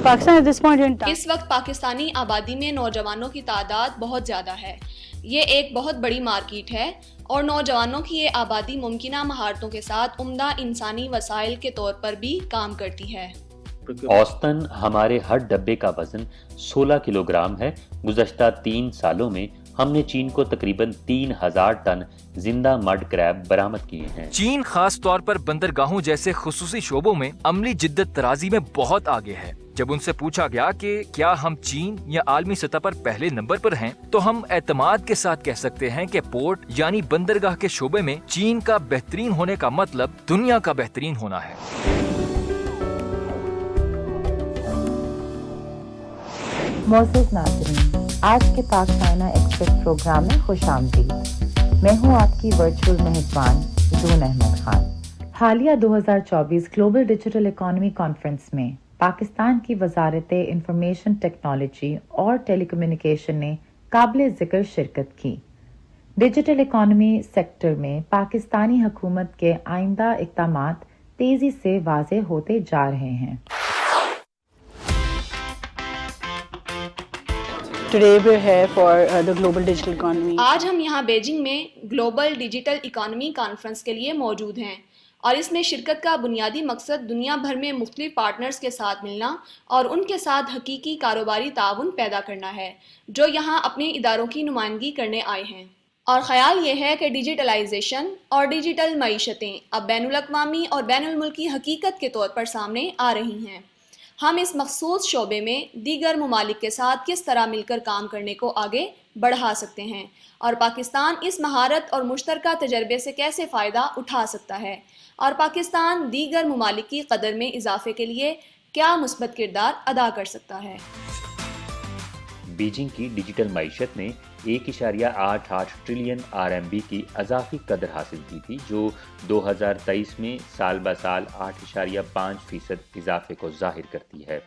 Pakistan at this point in time. اس وقت پاکستانی آبادی میں نوجوانوں کی تعداد بہت زیادہ ہے. یہ ایک بہت بڑی مارکیٹ ہے اور نوجوانوں کی یہ آبادی ممکنہ مہارتوں کے ساتھ عمدہ انسانی وسائل کے طور پر بھی کام کرتی ہے. اوسطاً ہمارے ہر ڈبے کا وزن 16 کلو گرام ہے. گزشتہ 3 سالوں میں ہم نے چین کو تقریباً 3000 ٹن زندہ مڈ کریب برآمد کیے ہیں. چین خاص طور پر بندرگاہوں جیسے خصوصی شعبوں میں عملی جدت طرازی میں بہت آگے ہے. جب ان سے پوچھا گیا کہ کیا ہم چین یا عالمی سطح پر پہلے نمبر پر ہیں، تو ہم اعتماد کے ساتھ کہہ سکتے ہیں کہ پورٹ یعنی بندرگاہ کے شعبے میں چین کا بہترین ہونے کا مطلب دنیا کا بہترین ہونا ہے. معزز ناظرین، آج کے پاک چائنا ایکسپریس پروگرام میں خوش آمدید. میں ہوں آپ کی ورچوئل میزبان زون احمد خان. حالیہ 2024 گلوبل ڈیجیٹل اکانومی کانفرنس میں پاکستان کی وزارت انفارمیشن ٹیکنالوجی اور ٹیلی کمیونیکیشن نے قابل ذکر شرکت کی. ڈیجیٹل اکانومی سیکٹر میں پاکستانی حکومت کے آئندہ اقدامات تیزی سے واضح ہوتے جا رہے ہیں. Today we're here for the Global Digital Economy. آج ہم یہاں بیجنگ میں گلوبل ڈیجیٹل اکانومی کانفرنس کے لیے موجود ہیں اور اس میں شرکت کا بنیادی مقصد دنیا بھر میں مختلف پارٹنرز کے ساتھ ملنا اور ان کے ساتھ حقیقی کاروباری تعاون پیدا کرنا ہے جو یہاں اپنے اداروں کی نمائندگی کرنے آئے ہیں. اور خیال یہ ہے کہ ڈیجیٹلائزیشن اور ڈیجیٹل معیشتیں اب بین الاقوامی اور بین الملکی حقیقت کے طور پر سامنے آ رہی ہیں. ہم اس مخصوص شعبے میں دیگر ممالک کے ساتھ کس طرح مل کر کام کرنے کو آگے بڑھا سکتے ہیں اور پاکستان اس مہارت اور مشترکہ تجربے سے کیسے فائدہ اٹھا سکتا ہے اور پاکستان دیگر ممالک کی قدر میں اضافے کے لیے کیا مثبت کردار ادا کر سکتا ہے. بیجنگ کی ڈیجیٹل معیشت نے 1.88 ٹریلین RMB کی اضافی قدر حاصل کی تھی، جو 2023 میں سال بہ سال 8.5% اضافے کو ظاہر کرتی ہے.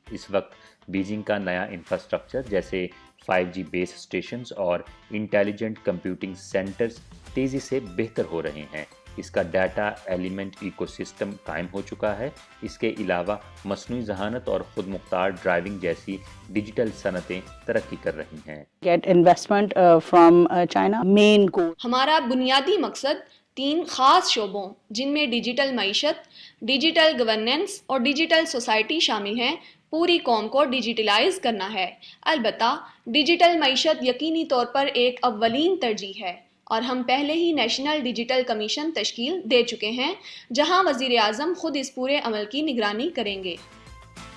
اس وقت بیجنگ کا نیا انفراسٹرکچر جیسے 5G بیس اسٹیشنز اور انٹیلیجنٹ کمپیوٹنگ سینٹرز تیزی سے بہتر ہو رہے ہیں. اس کا ڈیٹا ایلیمنٹ ایکو سسٹم قائم ہو چکا ہے. اس کے علاوہ مصنوعی ذہانت اور خود مختار ڈرائیونگ جیسی ڈیجیٹل صنعتیں ترقی کر رہی ہیں. Get investment from China. Main goal. ہمارا بنیادی مقصد 3 خاص شعبوں جن میں ڈیجیٹل معیشت، ڈیجیٹل گورننس اور ڈیجیٹل سوسائٹی شامل ہیں پوری قوم کو ڈیجیٹلائز کرنا ہے. البتہ ڈیجیٹل معیشت یقینی طور پر ایک اولین ترجیح ہے اور ہم پہلے ہی نیشنل ڈیجیٹل کمیشن تشکیل دے چکے ہیں جہاں وزیر اعظم خود اس پورے عمل کی نگرانی کریں گے.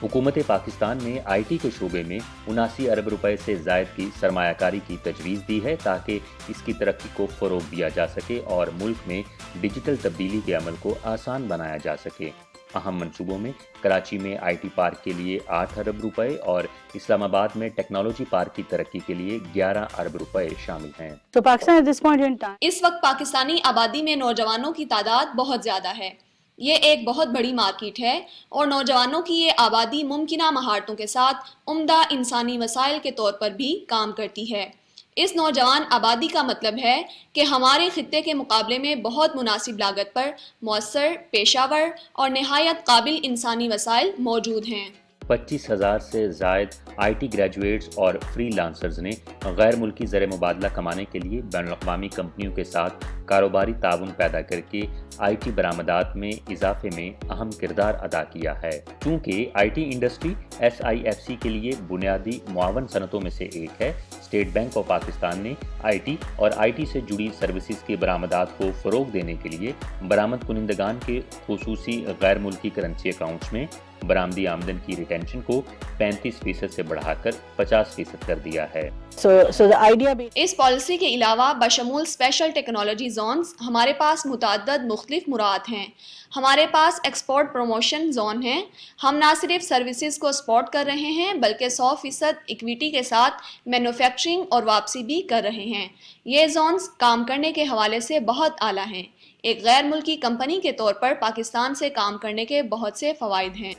حکومت پاکستان نے IT کے شعبے میں 79 ارب روپے سے زائد کی سرمایہ کاری کی تجویز دی ہے تاکہ اس کی ترقی کو فروغ دیا جا سکے اور ملک میں ڈیجیٹل تبدیلی کے عمل کو آسان بنایا جا سکے. اہم منصوبوں میں کراچی میں IT پارک کے لیے 8 ارب روپے اور اسلام آباد میں ٹیکنالوجی پارک کی ترقی کے لیے 11 ارب روپے شامل ہیں. So Pakistan at this point in time. اس وقت پاکستانی آبادی میں نوجوانوں کی تعداد بہت زیادہ ہے. یہ ایک بہت بڑی مارکیٹ ہے اور نوجوانوں کی یہ آبادی ممکنہ مہارتوں کے ساتھ عمدہ انسانی وسائل کے طور پر بھی کام کرتی ہے. اس نوجوان آبادی کا مطلب ہے کہ ہمارے خطے کے مقابلے میں بہت مناسب لاگت پر مؤثر، پیشہ ور اور نہایت قابل انسانی وسائل موجود ہیں. 25,000 سے زائد IT گریجویٹس اور فری لانسرز نے غیر ملکی زر مبادلہ کمانے کے لیے بین الاقوامی کمپنیوں کے ساتھ کاروباری تعاون پیدا کر کے IT برآمدات میں اضافے میں اہم کردار ادا کیا ہے. چونکہ IT انڈسٹری SIFC کے لیے بنیادی معاون صنعتوں میں سے ایک ہے، اسٹیٹ بینک آف پاکستان نے IT اور IT سے جڑی سروسز کی برآمدات کو فروغ دینے کے لیے برآمد کنندگان کے خصوصی غیر ملکی کرنسی اکاؤنٹس میں برآمدی آمدن کی ریٹینشن کو 35% سے بڑھا کر 50% کر دیا ہے. So the idea اس پالیسی کے علاوہ بشمول اسپیشل ٹیکنالوجی زونز ہمارے پاس متعدد مختلف مراعات ہیں. ہمارے پاس ایکسپورٹ پروموشن زون ہیں. ہم نہ صرف سروسز کو سپورٹ کر رہے ہیں بلکہ 100% اکویٹی کے ساتھ مینوفیکچرنگ اور واپسی بھی کر رہے ہیں. یہ زونز کام کرنے کے حوالے سے بہت اعلیٰ ہیں. ایک غیر ملکی کمپنی کے طور پر پاکستان سے کام کرنے کے بہت سے فوائد ہیں.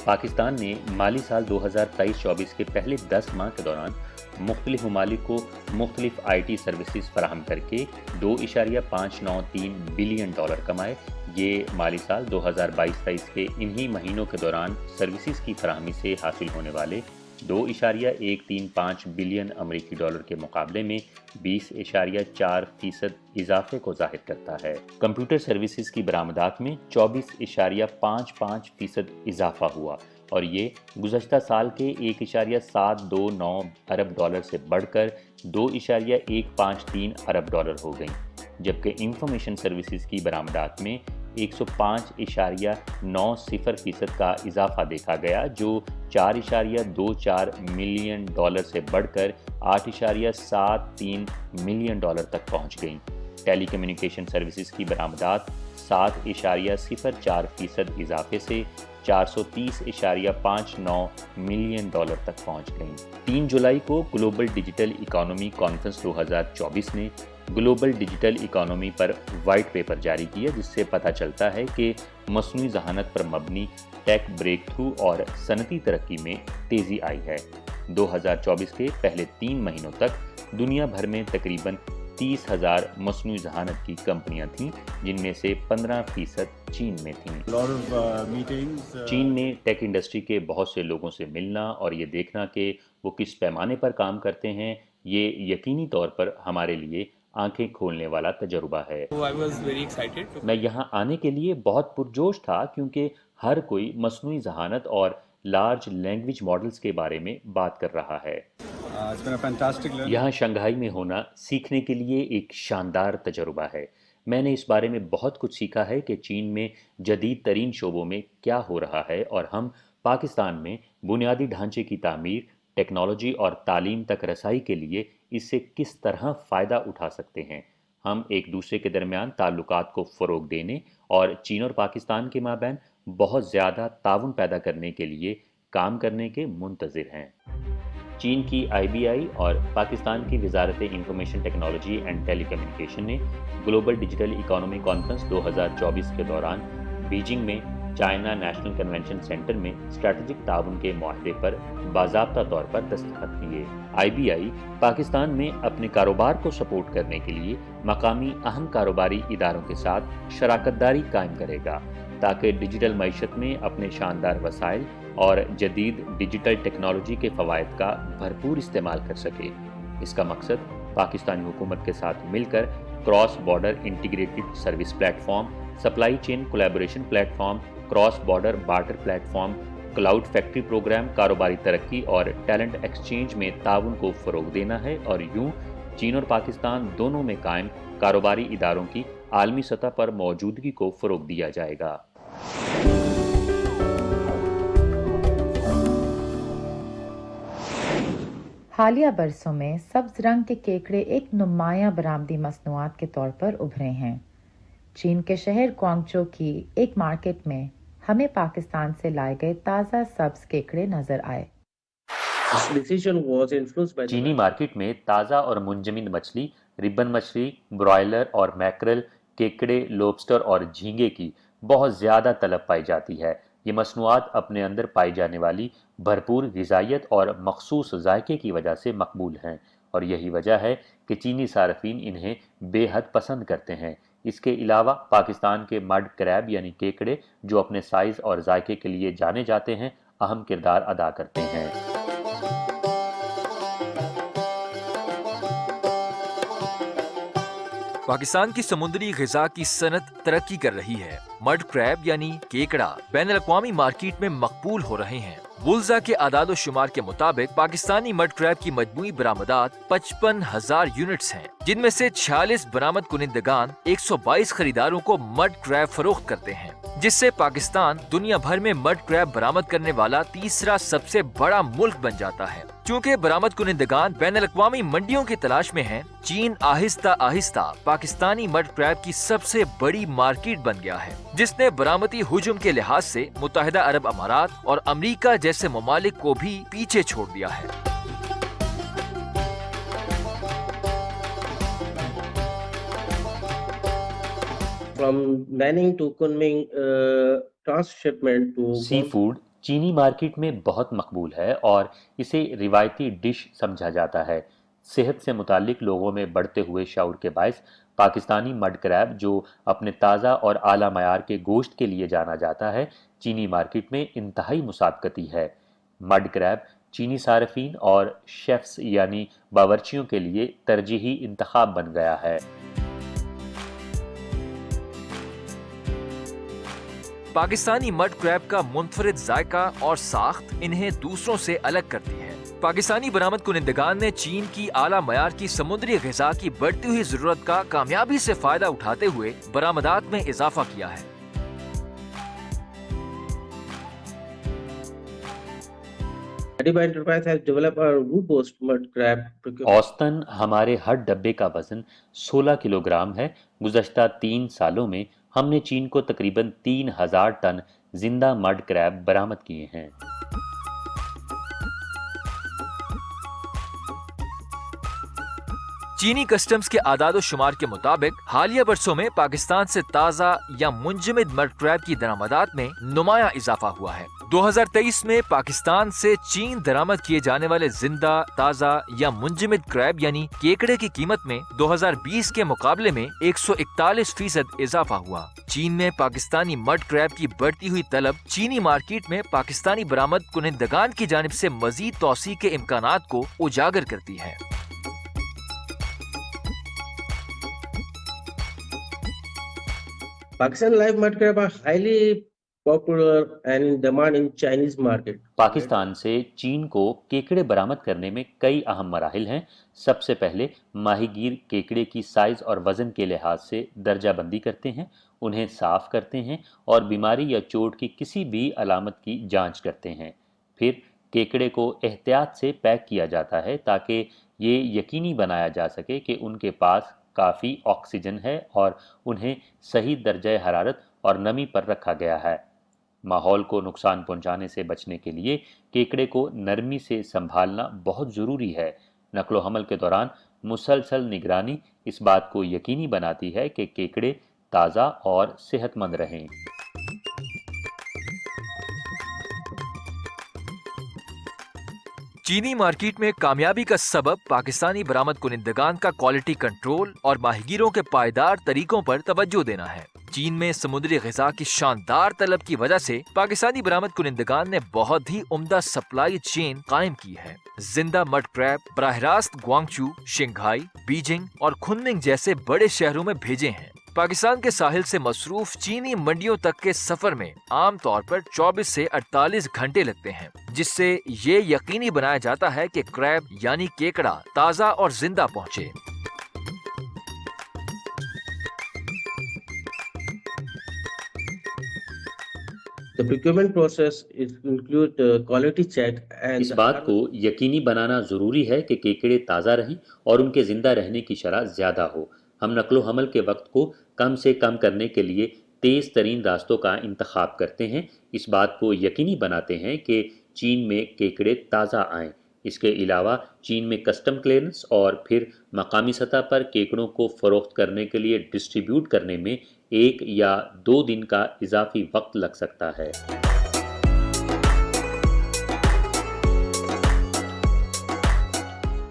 پاکستان نے مالی سال 2023-24 کے پہلے 10 ماہ کے دوران مختلف ممالک کو مختلف IT سروسز فراہم کر کے $2.593 بلین کمائے، یہ مالی سال 2022-23 کے انہی مہینوں کے دوران سروسز کی فراہمی سے حاصل ہونے والے 2.135 بلین امریکی ڈالر کے مقابلے میں 20.4% اضافے کو ظاہر کرتا ہے۔ کمپیوٹر سروسز کی برآمدات میں 24.55% اضافہ ہوا اور یہ گزشتہ سال کے 1.729 ارب ڈالر سے بڑھ کر 2.153 ارب ڈالر ہو گئیں، جبکہ انفارمیشن سروسز کی برآمدات میں 105.90% کا اضافہ دیکھا گیا، جو 4.24 ملین ڈالر سے بڑھ کر 8.73 ملین ڈالر تک پہنچ گئیں۔ ٹیلی کمیونیکیشن سروسز کی برآمدات 7.04% اضافے سے 430.59 ملین ڈالر تک پہنچ گئیں۔ 3 جولائی کو گلوبل ڈیجیٹل اکانومی کانفرنس 2024 نے گلوبل ڈیجیٹل اکانومی پر وائٹ پیپر جاری کیا، جس سے پتہ چلتا ہے کہ مصنوعی ذہانت پر مبنی ٹیک بریک تھرو اور صنعتی ترقی میں تیزی آئی ہے۔ 2024 کے پہلے 3 مہینوں تک دنیا بھر میں تقریباً 30,000 مصنوعی ذہانت کی کمپنیاں تھیں، جن میں سے 15% چین میں تھیں۔ چین میں ٹیک انڈسٹری کے بہت سے لوگوں سے ملنا اور یہ دیکھنا کہ وہ کس پیمانے پر کام کرتے ہیں، یہ یقینی طور پر ہمارے لیے آنکھیں کھولنے والا تجربہ ہے۔ میں یہاں آنے کے لیے بہت پرجوش تھا کیونکہ ہر کوئی مصنوعی ذہانت اور لارج لینگویج ماڈلز کے بارے میں بات کر رہا ہے۔ یہاں شنگھائی میں ہونا سیکھنے کے لیے ایک شاندار تجربہ ہے۔ میں نے اس بارے میں بہت کچھ سیکھا ہے کہ چین میں جدید ترین شعبوں میں کیا ہو رہا ہے اور ہم پاکستان میں بنیادی ڈھانچے کی تعمیر، ٹیکنالوجی اور تعلیم تک رسائی کے لیے اس سے کس طرح فائدہ اٹھا سکتے ہیں۔ ہم ایک دوسرے کے درمیان تعلقات کو فروغ دینے اور چین اور پاکستان کے مابین بہت زیادہ تعاون پیدا کرنے کے لیے کام کرنے کے منتظر ہیں۔ چین کی IBI اور پاکستان کی وزارت information technology and telecommunication نے گلوبل ڈیجیٹل اکانومی کانفرنس 2024 کے دوران بیجنگ میں چائنا نیشنل کنونشن سینٹر میں اسٹریٹجک تعاون کے معاہدے پر باضابطہ طور پر دستخط کیے۔ IBI پاکستان میں اپنے کاروبار کو سپورٹ کرنے کے لیے مقامی اہم کاروباری اداروں کے ساتھ شراکت داری قائم کرے گا تاکہ ڈیجیٹل معیشت میں اپنے شاندار وسائل اور جدید ڈیجیٹل ٹیکنالوجی کے فوائد کا بھرپور استعمال کر سکے۔ اس کا مقصد پاکستانی حکومت کے ساتھ مل کر cross border integrated service platform, supply chain collaboration platform, cross border barter platform, cloud factory programme, کاروباری ترقی اور ٹیلنٹ ایکسچینج میں تعاون کو فروغ دینا ہے اور یوں چین اور پاکستان دونوں میں قائم کاروباری اداروں کی عالمی سطح پر موجودگی کو فروغ دیا جائے گا۔ حالیہ برسوں میں سبز رنگ کے کیکڑے ایک نمایاں برآمدی مصنوعات کے طور پر ابھرے ہیں۔ چین کے شہر کوانگچو کی ایک مارکیٹ میں ہمیں پاکستان سے لائے گئے تازہ سبز کیکڑے نظر آئے۔ چینی مارکیٹ میں تازہ اور منجمد مچھلی، ربن مچھلی، برائلر اور میکرل، کیکڑے، لوبسٹر اور جھینگے کی بہت زیادہ طلب پائی جاتی ہے۔ یہ مصنوعات اپنے اندر پائی جانے والی بھرپور غذائیت اور مخصوص ذائقے کی وجہ سے مقبول ہیں اور یہی وجہ ہے کہ چینی صارفین انہیں بے حد پسند کرتے ہیں۔ اس کے علاوہ پاکستان کے مڈ کریب یعنی کیکڑے، جو اپنے سائز اور ذائقے کے لیے جانے جاتے ہیں، اہم کردار ادا کرتے ہیں۔ پاکستان کی سمندری غذا کی صنعت ترقی کر رہی ہے۔ مڈ کریب یعنی کیکڑا بین الاقوامی مارکیٹ میں مقبول ہو رہے ہیں۔ وولزا کے اعداد و شمار کے مطابق پاکستانی مڈ کریب کی مجموعی برآمدات 55,000 یونٹس ہیں، جن میں سے 46 برآمد کنندگان 122 خریداروں کو مڈ کریب فروخت کرتے ہیں، جس سے پاکستان دنیا بھر میں مڈ کریب برآمد کرنے والا تیسرا سب سے بڑا ملک بن جاتا ہے۔ چونکہ برآمد کنندگان بین الاقوامی منڈیوں کی تلاش میں ہیں، چین آہستہ آہستہ پاکستانی مڈ کریب کی سب سے بڑی مارکیٹ بن گیا ہے، جس نے برآمدی حجم کے لحاظ سے متحدہ عرب امارات اور امریکہ جیسے ممالک کو بھی پیچھے چھوڑ دیا ہے۔ سی فوڈ چینی مارکیٹ میں بہت مقبول ہے اور اسے روایتی ڈش سمجھا جاتا ہے۔ صحت سے متعلق لوگوں میں بڑھتے ہوئے شعور کے باعث پاکستانی مڈ کریب جو اپنے تازہ اور اعلیٰ معیار کے گوشت کے لیے جانا جاتا ہے چینی مارکیٹ میں انتہائی مسابقتی ہے۔ مڈ کریب چینی صارفین اور شیفز یعنی باورچیوں کے لیے ترجیحی انتخاب بن گیا ہے۔ پاکستانی مڈ کریب کا منفرد ذائقہ اور ساخت انہیں دوسروں سے الگ کرتی ہے۔ پاکستانی برآمد کنندگان نے چین کی اعلیٰ معیار کی سمندری غذا کی بڑھتی ہوئی ضرورت کا کامیابی سے فائدہ اٹھاتے ہوئے برآمدات میں اضافہ کیا ہے۔ اوسطاً ہمارے ہر ڈبے کا وزن 16 کلو گرام ہے۔ گزشتہ 3 سالوں میں ہم نے چین کو تقریباً 3000 ٹن زندہ مڈ کریب برآمد کیے ہیں۔ چینی کسٹمز کے اعداد و شمار کے مطابق حالیہ برسوں میں پاکستان سے تازہ یا منجمد مڈ کریب کی درآمدات میں نمایاں اضافہ ہوا ہے۔ 2023 میں پاکستان سے چین درآمد کیے جانے والے زندہ، تازہ یا منجمد کریب یعنی کیکڑے کی قیمت میں 2020 کے مقابلے میں 141% اضافہ ہوا۔ چین میں پاکستانی مڈ کریب کی بڑھتی ہوئی طلب چینی مارکیٹ میں پاکستانی برآمد کنندگان کی جانب سے مزید توسیع کے امکانات کو اجاگر کرتی ہے۔ Pakistan live mud crab are highly popular and in demand in Chinese market. Pakistan سے چین کو کیکڑے برآمد کرنے میں کئی اہم مراحل ہیں۔ سب سے پہلے ماہی گیر کیکڑے کی سائز اور وزن کے لحاظ سے درجہ بندی کرتے ہیں، انہیں صاف کرتے ہیں اور بیماری یا چوٹ کی کسی بھی علامت کی جانچ کرتے ہیں۔ پھر کیکڑے کو احتیاط سے پیک کیا جاتا ہے تاکہ یہ یقینی بنایا جا سکے کہ ان کے پاس کافی آکسیجن ہے اور انہیں صحیح درجہ حرارت اور نمی پر رکھا گیا ہے۔ ماحول کو نقصان پہنچانے سے بچنے کے لیے کیکڑے کو نرمی سے سنبھالنا بہت ضروری ہے۔ نقل و حمل کے دوران مسلسل نگرانی اس بات کو یقینی بناتی ہے کہ کیکڑے تازہ اور صحت مند رہیں۔ چینی مارکیٹ میں کامیابی کا سبب پاکستانی برآمد کنندگان کا کوالٹی کنٹرول اور ماہی گیروں کے پائیدار طریقوں پر توجہ دینا ہے۔ چین میں سمندری غذا کی شاندار طلب کی وجہ سے پاکستانی برآمد کنندگان نے بہت ہی عمدہ سپلائی چین قائم کی ہے۔ زندہ مڈ کریب براہ راست گوانگچو، شنگھائی، بیجنگ اور کھنمنگ جیسے بڑے شہروں میں بھیجے ہیں۔ پاکستان کے ساحل سے مصروف چینی منڈیوں تک کے سفر میں عام طور پر 24 سے 48 گھنٹے لگتے ہیں، جس سے یہ یقینی بنایا جاتا ہے کہ کریب یعنی کیکڑا تازہ اور زندہ پہنچے۔ The procurement process include quality check and اس بات کو یقینی بنانا ضروری ہے کہ کیکڑے تازہ رہیں اور ان کے زندہ رہنے کی شرح زیادہ ہو۔ ہم نقل و حمل کے وقت کو کم سے کم کرنے کے لیے تیز ترین راستوں کا انتخاب کرتے ہیں۔ اس بات کو یقینی بناتے ہیں کہ چین میں کیکڑے تازہ آئیں۔ اس کے علاوہ چین میں کسٹم کلیئرنس اور پھر مقامی سطح پر کیکڑوں کو فروخت کرنے کے لیے ڈسٹریبیوٹ کرنے میں 1 یا 2 دن کا اضافی وقت لگ سکتا ہے۔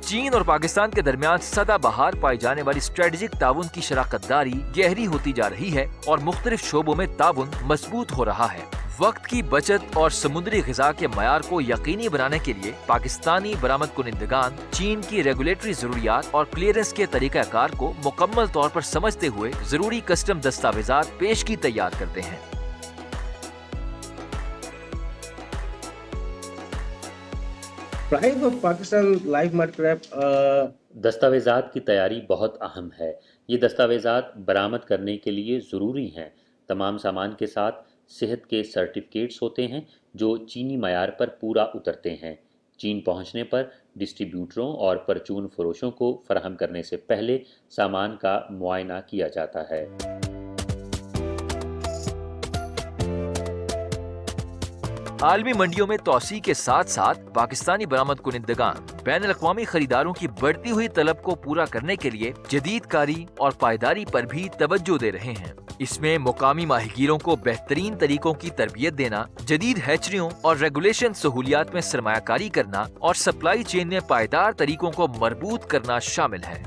چین اور پاکستان کے درمیان سدا بہار پائی جانے والی اسٹریٹجک تعاون کی شراکت داری گہری ہوتی جا رہی ہے اور مختلف شعبوں میں تعاون مضبوط ہو رہا ہے۔ وقت کی بچت اور سمندری غذا کے معیار کو یقینی بنانے کے لیے پاکستانی برآمد کنندگان چین کی ریگولیٹری ضروریات اور کلیئرنس کے طریقہ کار کو مکمل طور پر سمجھتے ہوئے ضروری کسٹم دستاویزات پیشگی تیار کرتے ہیں۔ price of Pakistan live mud crab دستاویزات کی تیاری بہت اہم ہے۔ یہ دستاویزات برآمد کرنے کے لیے ضروری ہیں۔ تمام سامان کے ساتھ صحت کے سرٹیفکیٹس ہوتے ہیں جو چینی معیار پر پورا اترتے ہیں۔ چین پہنچنے پر ڈسٹریبیوٹروں اور پرچون فروشوں کو فراہم کرنے سے پہلے سامان کا معائنہ کیا جاتا ہے۔ عالمی منڈیوں میں توسیع کے ساتھ ساتھ پاکستانی برآمد کنندگان بین الاقوامی خریداروں کی بڑھتی ہوئی طلب کو پورا کرنے کے لیے جدید کاری اور پائیداری پر بھی توجہ دے رہے ہیں۔ اس میں مقامی ماہی گیروں کو بہترین طریقوں کی تربیت دینا، جدید ہیچریوں اور ریگولیشن سہولیات میں سرمایہ کاری کرنا اور سپلائی چین میں پائیدار طریقوں کو مربوط کرنا شامل ہے۔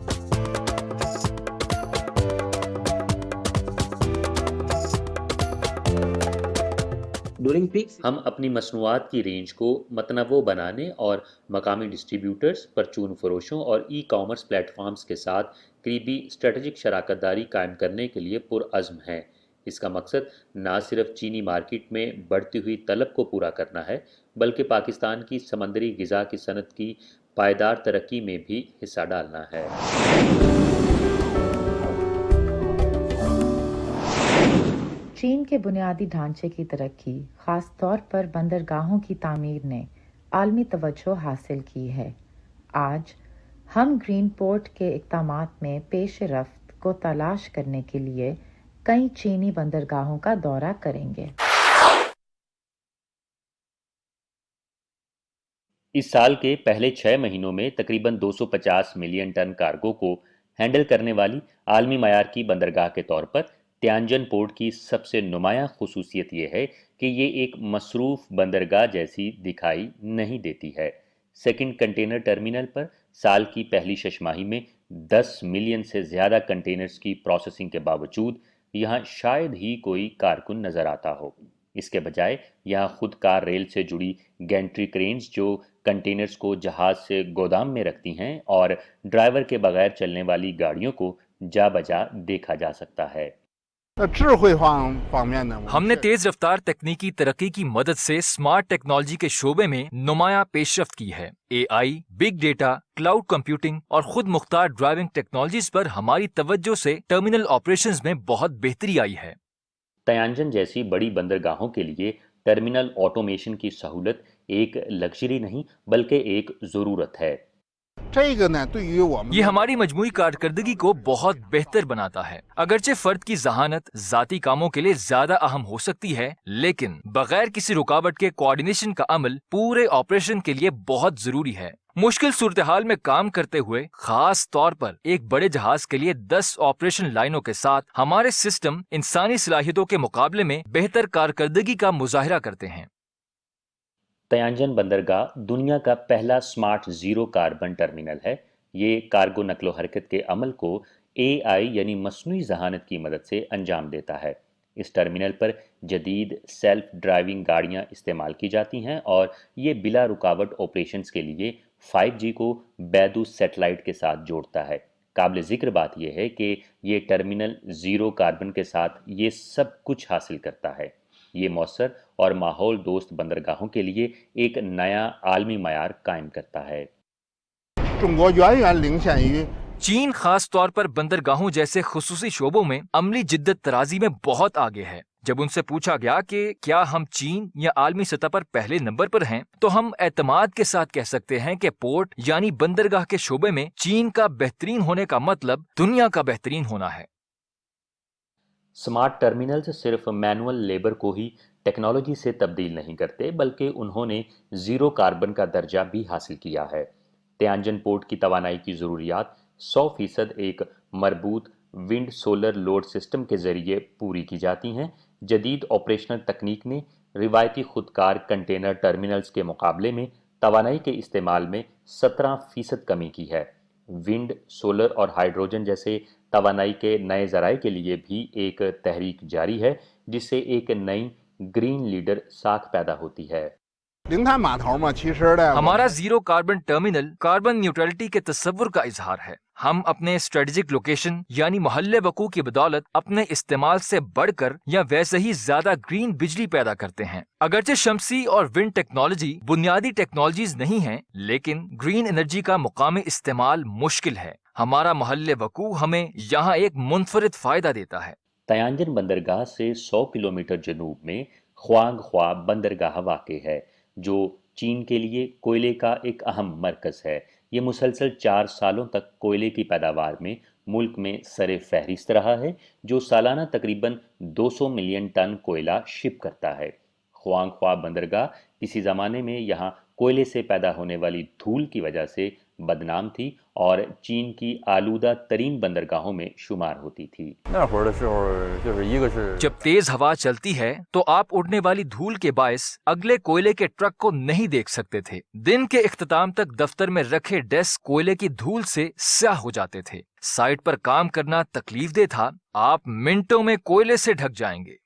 During peak season, ہم اپنی مصنوعات کی رینج کو متنوع بنانے اور مقامی ڈسٹریبیوٹرز، پرچون فروشوں اور ای کامرس پلیٹ فارمز کے ساتھ قریبی اسٹریٹجک شراکت داری قائم کرنے کے لیے پرعزم ہیں۔ اس کا مقصد نہ صرف چینی مارکیٹ میں بڑھتی ہوئی طلب کو پورا کرنا ہے، بلکہ پاکستان کی سمندری غذا کی صنعت کی پائیدار ترقی میں بھی حصہ ڈالنا ہے۔ چین کے بنیادی ڈھانچے کی ترقی، خاص طور پر بندرگاہوں کی تعمیر نے عالمی توجہ حاصل کی ہے۔ آج ہم گرین پورٹ کے اقدامات میں پیش رفت کو تلاش کرنے کے لیے کئی چینی بندرگاہوں کا دورہ کریں گے۔ اس سال کے پہلے 6 مہینوں میں تقریباً 250 ملین ٹن کارگو کو ہینڈل کرنے والی عالمی معیار کی بندرگاہ کے طور پر تیانجن پورٹ کی سب سے نمایاں خصوصیت یہ ہے کہ یہ ایک مصروف بندرگاہ جیسی دکھائی نہیں دیتی ہے۔ سیکنڈ کنٹینر ٹرمینل پر سال کی پہلی 6 ماہی میں 10 ملین سے زیادہ کنٹینرز کی پروسیسنگ کے باوجود یہاں شاید ہی کوئی کارکن نظر آتا ہو۔ اس کے بجائے یہاں خود کار ریل سے جڑی گینٹری کرینز جو کنٹینرز کو جہاز سے گودام میں رکھتی ہیں اور ڈرائیور کے بغیر چلنے والی گاڑیوں کو جا بجا دیکھا جا سکتا ہے۔ ہم نے تیز رفتار تکنیکی ترقی کی مدد سے اسمارٹ ٹیکنالوجی کے شعبے میں نمایاں پیش رفت کی ہے۔ اے آئی، بگ ڈیٹا، کلاؤڈ کمپیوٹنگ اور خود مختار ڈرائیونگ ٹیکنالوجیز پر ہماری توجہ سے ٹرمینل آپریشنز میں بہت بہتری آئی ہے۔ تیانجن جیسی بڑی بندرگاہوں کے لیے ٹرمینل آٹومیشن کی سہولت ایک لگژری نہیں بلکہ ایک ضرورت ہے۔ یہ ہماری مجموعی کارکردگی کو بہت بہتر بناتا ہے۔ اگرچہ فرد کی ذہانت ذاتی کاموں کے لیے زیادہ اہم ہو سکتی ہے، لیکن بغیر کسی رکاوٹ کے کوآرڈینیشن کا عمل پورے آپریشن کے لیے بہت ضروری ہے۔ مشکل صورتحال میں کام کرتے ہوئے، خاص طور پر ایک بڑے جہاز کے لیے 10 آپریشن لائنوں کے ساتھ، ہمارے سسٹم انسانی صلاحیتوں کے مقابلے میں بہتر کارکردگی کا مظاہرہ کرتے ہیں۔ تیانجن بندرگاہ دنیا کا پہلا سمارٹ زیرو کاربن ٹرمینل ہے۔ یہ کارگو نقل و حرکت کے عمل کو اے آئی یعنی مصنوعی ذہانت کی مدد سے انجام دیتا ہے۔ اس ٹرمینل پر جدید سیلف ڈرائیونگ گاڑیاں استعمال کی جاتی ہیں اور یہ بلا رکاوٹ آپریشنز کے لیے 5G کو بیدو سیٹلائٹ کے ساتھ جوڑتا ہے۔ قابل ذکر بات یہ ہے کہ یہ ٹرمینل زیرو کاربن کے ساتھ یہ سب کچھ حاصل کرتا ہے۔ یہ مؤثر اور ماحول دوست بندرگاہوں کے لیے ایک نیا عالمی معیار قائم کرتا ہے۔ چین خاص طور پر بندرگاہوں جیسے خصوصی شعبوں میں عملی جدت طرازی میں بہت آگے ہے۔ جب ان سے پوچھا گیا کہ کیا ہم چین یا عالمی سطح پر پہلے نمبر پر ہیں، تو ہم اعتماد کے ساتھ کہہ سکتے ہیں کہ پورٹ یعنی بندرگاہ کے شعبے میں چین کا بہترین ہونے کا مطلب دنیا کا بہترین ہونا ہے۔ سمارٹ ٹرمینلز صرف مینول لیبر کو ہی ٹیکنالوجی سے تبدیل نہیں کرتے بلکہ انہوں نے زیرو کاربن کا درجہ بھی حاصل کیا ہے۔ تیانجن پورٹ کی توانائی کی ضروریات 100% ایک مربوط ونڈ سولر لوڈ سسٹم کے ذریعے پوری کی جاتی ہیں۔ جدید آپریشنل تکنیک نے روایتی خودکار کنٹینر ٹرمینلز کے مقابلے میں توانائی کے استعمال میں 17% کمی کی ہے۔ ونڈ، سولر اور ہائیڈروجن جیسے توانائی کے نئے ذرائع کے لیے بھی ایک تحریک جاری ہے، جس سے ایک نئی گرین لیڈر ساکھ پیدا ہوتی ہے۔ ہمارا zero carbon terminal carbon neutrality کے تصور کا اظہار ہے۔ ہم اپنے اسٹریٹجک لوکیشن یعنی محل وقوع کی بدولت اپنے استعمال سے بڑھ کر یا ویسے ہی زیادہ گرین بجلی پیدا کرتے ہیں۔ اگرچہ شمسی اور ونڈ ٹیکنالوجی بنیادی ٹیکنالوجیز نہیں ہیں، لیکن گرین انرجی کا مقامی استعمال مشکل ہے۔ ہمارا محل وقوع ہمیں یہاں ایک منفرد فائدہ دیتا ہے۔ تیانجن بندرگاہ سے 100 کلومیٹر جنوب میں خوانگ خوا بندرگاہ واقع ہے، جو چین کے لیے کوئلے کا ایک اہم مرکز ہے۔ یہ مسلسل 4 سالوں تک کوئلے کی پیداوار میں ملک میں سر فہرست رہا ہے، جو سالانہ تقریباً 200 ملین ٹن کوئلہ شپ کرتا ہے۔ خوانگ خوا بندرگاہ کسی زمانے میں یہاں کوئلے سے پیدا ہونے والی دھول کی وجہ سے بدنام تھی اور چین کی آلودہ ترین بندرگاہوں میں شمار ہوتی تھی۔ 那会儿的时候，就是一个是 جب تیز ہوا چلتی ہے تو آپ اڑنے والی دھول کے باعث اگلے کوئلے کے ٹرک کو نہیں دیکھ سکتے تھے۔ دن کے اختتام تک دفتر میں رکھے ڈیسک کوئلے کی دھول سے سیاہ ہو جاتے تھے۔ سائٹ پر کام کرنا تکلیف دہ تھا، آپ منٹوں میں کوئلے سے ڈھک جائیں گے۔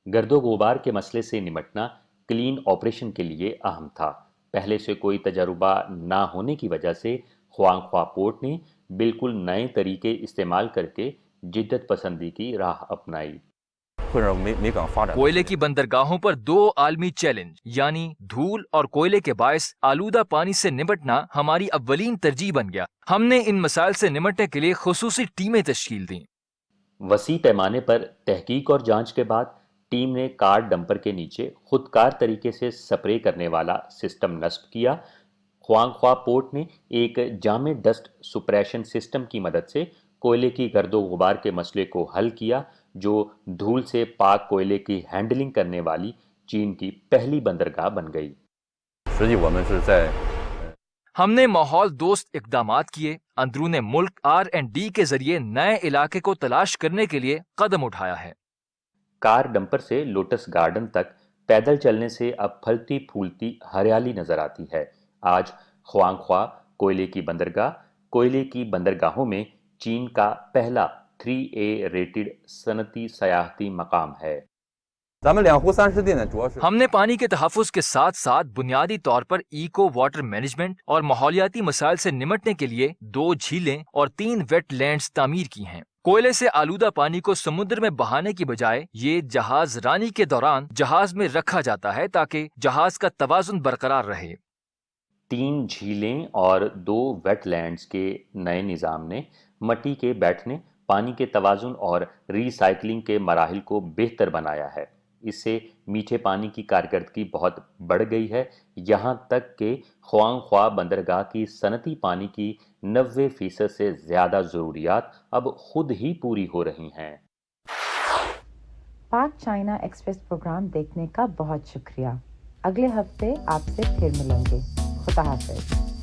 گرد و غبار کے مسئلے سے نمٹنا کلین آپریشن کے لیے اہم تھا۔ پہلے سے کوئی تجربہ نہ ہونے کی وجہ سے خوانگخوا پورٹ نے بالکل نئے طریقے استعمال کر کے جدت پسندی کی راہ اپنائی۔ 会让美港发展。 کوئلے کی بندرگاہوں پر 2 عالمی چیلنج یعنی دھول اور کوئلے کے باعث آلودہ پانی سے نمٹنا ہماری اولین ترجیح بن گیا۔ ہم نے ان مسائل سے نمٹنے کے لیے خصوصی ٹیمیں تشکیل دیں۔ وسیع پیمانے پر تحقیق اور جانچ کے بعد ٹیم نے کار ڈمپر کے نیچے خودکار طریقے سے سپرے کرنے والا سسٹم نصب کیا۔ خوانگخوا پورٹ نے ایک جامع ڈسٹ سپریشن سسٹم کی مدد سے کوئلے کی گرد و غبار کے مسئلے کو حل کیا، جو دھول سے پاک کوئلے کی ہینڈلنگ کرنے والی چین کی پہلی بندرگاہ بن گئی۔ 实际我们是在 ہم نے ماحول دوست اقدامات کیے، اندرون ملک R&D کے ذریعے نئے علاقے کو تلاش کرنے کے لیے قدم اٹھایا ہے۔ کار ڈمپر سے لوٹس گارڈن تک پیدل چلنے سے اب پھلتی پھولتی ہریالی نظر آتی ہے۔ آج خوانگخوا کوئلے کی بندرگاہ کوئلے کی بندرگاہوں میں چین کا پہلا 3A ریٹڈ صنعتی سیاحتی مقام ہے۔ 咱们两湖30地呢，主要是 ہم نے پانی کے تحفظ کے ساتھ ساتھ بنیادی طور پر ایکو واٹر مینجمنٹ اور ماحولیاتی مسائل سے نمٹنے کے لیے 2 جھیلیں اور 3 ویٹ لینڈز تعمیر کی ہیں۔ کوئلے سے آلودہ پانی کو سمندر میں بہانے کی بجائے یہ جہاز رانی کے دوران جہاز میں رکھا جاتا ہے تاکہ جہاز کا توازن برقرار رہے۔ 3 جھیلیں اور 2 ویٹ لینڈز کے نئے نظام نے مٹی کے بیٹھنے، پانی کے توازن اور ری سائیکلنگ کے مراحل کو بہتر بنایا ہے۔ اس سے میٹھے پانی کی کارکردگی بہت بڑھ گئی ہے، یہاں تک کہ خوانگخوا بندرگاہ کی صنعتی پانی کی 90% سے زیادہ ضروریات اب خود ہی پوری ہو رہی ہیں۔ پاک چائنا ایکسپریس پروگرام دیکھنے کا بہت شکریہ۔ اگلے ہفتے آپ سے پھر ملیں گے۔ خدا حافظ۔